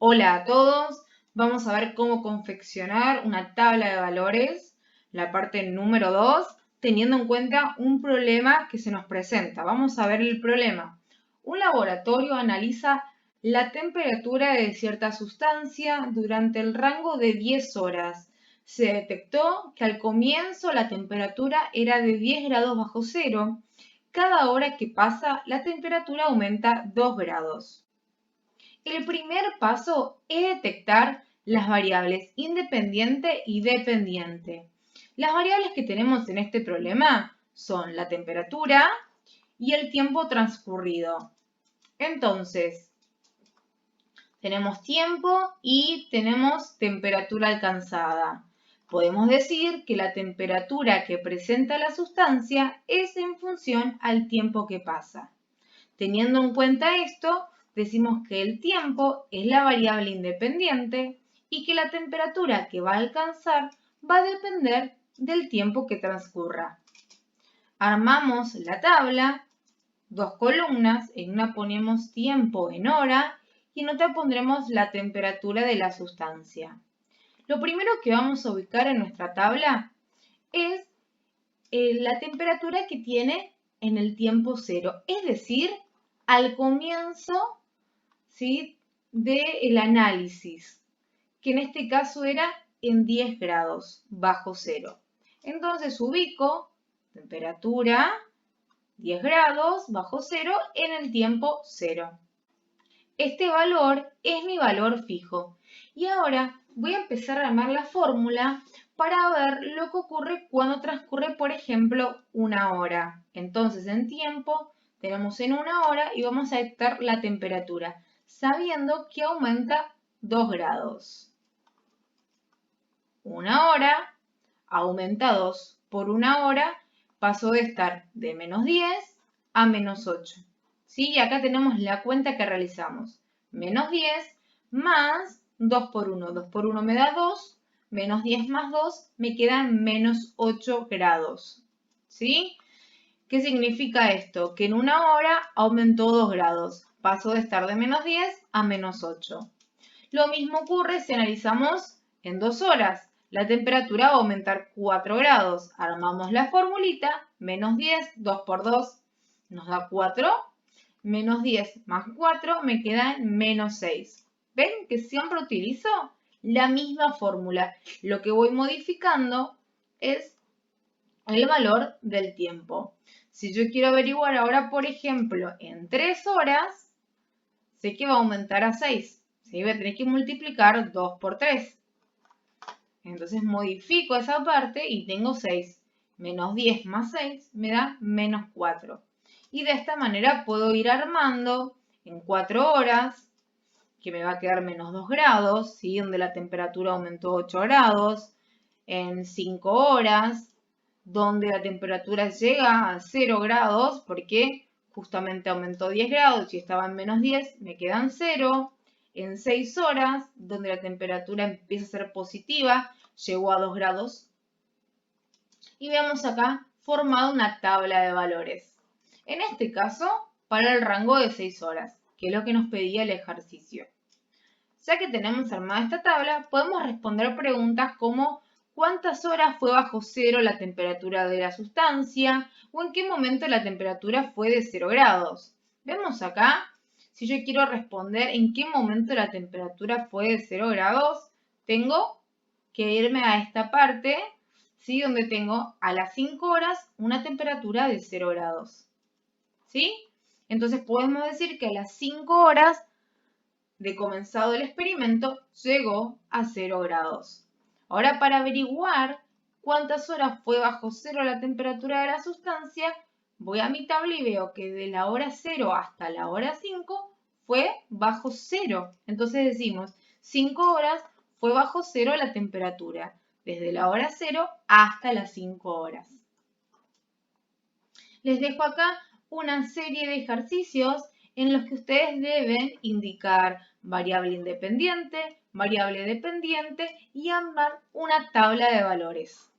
Hola a todos, vamos a ver cómo confeccionar una tabla de valores, la parte número 2, teniendo en cuenta un problema que se nos presenta. Vamos a ver el problema. Un laboratorio analiza la temperatura de cierta sustancia durante el rango de 10 horas. Se detectó que al comienzo la temperatura era de 10 grados bajo cero. Cada hora que pasa, la temperatura aumenta 2 grados. El primer paso es detectar las variables independiente y dependiente. Las variables que tenemos en este problema son la temperatura y el tiempo transcurrido. Entonces, tenemos tiempo y tenemos temperatura alcanzada. Podemos decir que la temperatura que presenta la sustancia es en función al tiempo que pasa. Teniendo en cuenta esto, decimos que el tiempo es la variable independiente y que la temperatura que va a alcanzar va a depender del tiempo que transcurra. Armamos la tabla, dos columnas, en una ponemos tiempo en hora y en otra pondremos la temperatura de la sustancia. Lo primero que vamos a ubicar en nuestra tabla es la temperatura que tiene en el tiempo cero, es decir, al comienzo, ¿sí?, del análisis, que en este caso era en 10 grados bajo cero. Entonces ubico temperatura 10 grados bajo cero en el tiempo cero. Este valor es mi valor fijo. Y ahora voy a empezar a armar la fórmula para ver lo que ocurre cuando transcurre, por ejemplo, una hora. Entonces, en tiempo tenemos en una hora y vamos a detectar la temperatura, sabiendo que aumenta 2 grados. Una hora aumenta 2. Por una hora pasó de estar de menos 10 a menos 8. ¿Sí? Y acá tenemos la cuenta que realizamos. Menos 10 más 2 por 1. 2 por 1 me da 2. Menos 10 más 2 me quedan menos 8 grados. ¿Sí? ¿Qué significa esto? Que en una hora aumentó 2 grados. Pasó de estar de menos 10 a menos 8. Lo mismo ocurre si analizamos en 2 horas. La temperatura va a aumentar 4 grados. Armamos la formulita. Menos 10, 2 por 2 nos da 4. Menos 10 más 4 me queda menos 6. ¿Ven que siempre utilizo la misma fórmula? Lo que voy modificando es el valor del tiempo. Si yo quiero averiguar ahora, por ejemplo, en 3 horas, sé que va a aumentar a 6. ¿Sí? Voy a tener que multiplicar 2 por 3. Entonces modifico esa parte y tengo 6. Menos 10 más 6 me da menos 4. Y de esta manera puedo ir armando en 4 horas, que me va a quedar menos 2 grados, ¿sí? Donde la temperatura aumentó 8 grados. En 5 horas, donde la temperatura llega a 0 grados, porque justamente aumentó 10 grados y estaba en menos 10, me quedan 0. En 6 horas, donde la temperatura empieza a ser positiva, llegó a 2 grados. Y vemos acá formado una tabla de valores. En este caso, para el rango de 6 horas, que es lo que nos pedía el ejercicio. Ya que tenemos armada esta tabla, podemos responder preguntas como ¿cuántas horas fue bajo cero la temperatura de la sustancia? ¿O en qué momento la temperatura fue de 0 grados? Vemos acá, si yo quiero responder en qué momento la temperatura fue de 0 grados, tengo que irme a esta parte, ¿sí?, donde tengo a las 5 horas una temperatura de 0 grados. ¿Sí? Entonces podemos decir que a las 5 horas de comenzado el experimento llegó a 0 grados. Ahora, para averiguar cuántas horas fue bajo cero la temperatura de la sustancia, voy a mi tabla y veo que de la hora 0 hasta la hora 5 fue bajo cero. Entonces decimos 5 horas fue bajo cero la temperatura, desde la hora 0 hasta las 5 horas. Les dejo acá una serie de ejercicios en los que ustedes deben indicar variable independiente, variable dependiente y armar una tabla de valores.